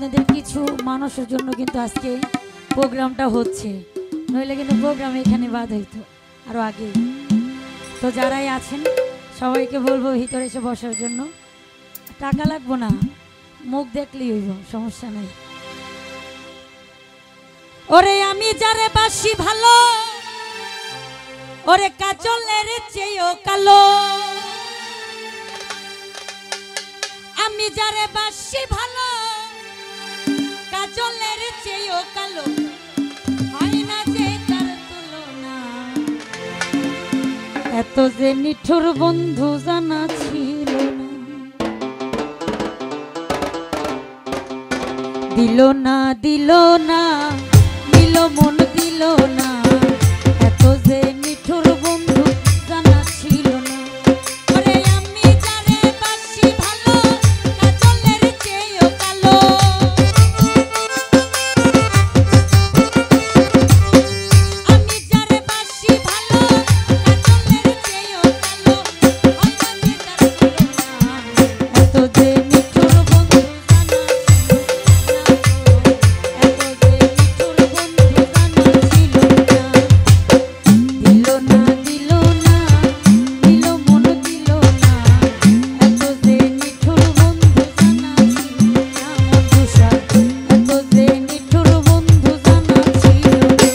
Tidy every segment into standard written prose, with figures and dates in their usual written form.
আপনাদের কিছু মানুষের জন্য কিন্তু আজকে প্রোগ্রামটা হচ্ছে, নইলে কিন্তু প্রোগ্রাম এখানে বাদ হইতো আরও আগে। তো যারাই আছেন সবাইকে বলবো ভিতরে এসে বসার জন্য। টাকা লাগবো না, মুখ দেখলেই হইব, সমস্যা নাই। ওরে আমি যারে বাসি ভালো, ওরে কাজলের চেয়েও কালো, আমি যারে বাসি ভালো কাজলের চেয়েও কালো, হয় না যে তার তুলনা। এত যে নিঠুর বন্ধু জানা ছিল না, দিল না দিল না, দিল মন দিল না, এত যে নিঠুর বন্ধু জানা ছিল না। ওরে আমি যারে বাসি ভালো কাজলের চেয়েও কালো, আমি যারে বাসি ভালো কাজলের চেয়েও কালো, হয় না যে তার তুলনা। এত যে নিঠুর বন্ধু জানা ছিল না, এত যে নিঠুর বন্ধু জানা ছিল না, দিল না দিল না, দিল মন দিল না, এত যে নিঠুর বন্ধু জানা ছিল না। মধুসা এত যে নিঠুর বন্ধু জানা ছিল না।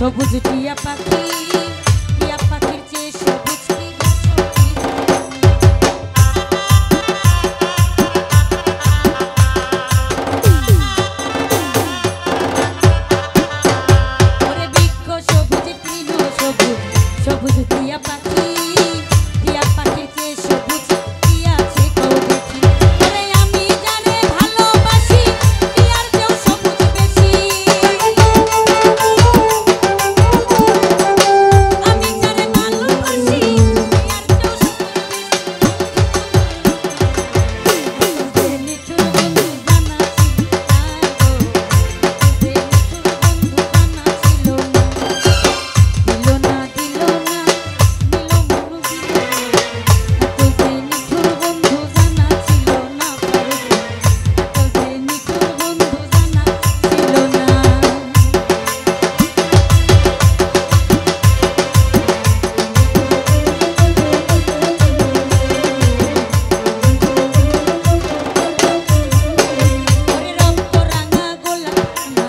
সবুজ টিয়া পাখি, টিয়া পাখির চেয়ে সবুজ কি বাসন্তী। ওরে বৃক্ষ সবুজ তৃণ সবুজ, সবুজ টিয়া পাখি, টিয়া পাখির চেয়ে সবুজ কি আছে কও দেখি। ওরে আমি যারে ভালোবাসি টিয়ার চেয়েও সবুজ বেশি। আমি যারে ভালোবাসি টিয়ার চেয়েও সবুজ বেশি। যে নিঠুর বন্ধু জানা ছিল না গো, যে নিঠুর বন্ধু জানা ছিল না। দিল না দিল না দিল মনু দিল না, এত যে নিঠুর বন্ধু জানা ছিল না পারে, এত যে নিঠুর বন্ধু জানা ছিল না। ওরে রক্ত রাঙা গোলাপ রাঙা,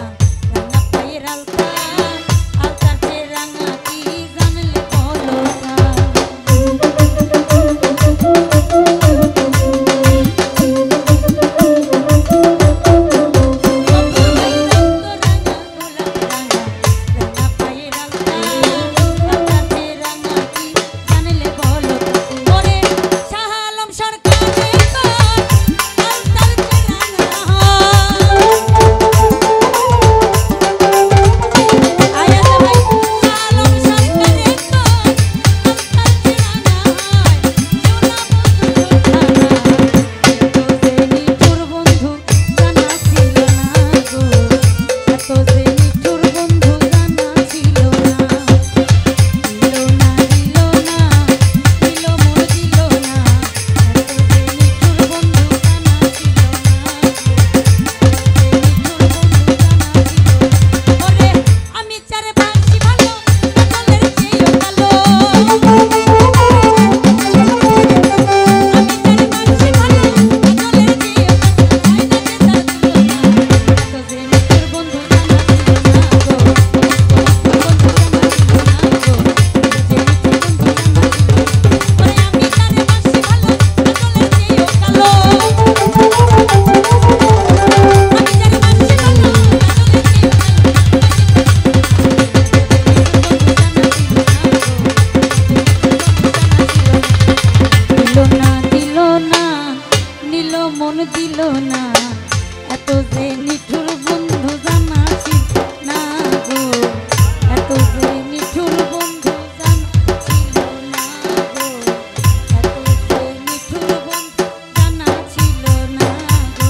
রাঙা পায়ের আলতা, আলতার চেয়ে রাঙা কি জানলে বলো তা। মন দিল না, এত যে নিঠুর বন্ধু জানা ছিল না গো, এত যে নিঠুর বন্ধু জানা ছিল না গো, এত যে নিঠুর বন্ধু জানা ছিল না গো,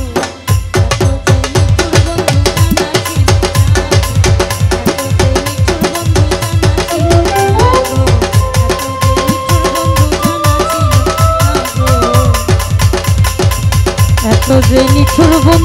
এত যে নিঠুর বন্ধু জানা ছিল না গো, এত যে নিঠুর বন্ধু জানা ছিল না গো, এত যে নিঠুর বন্ধু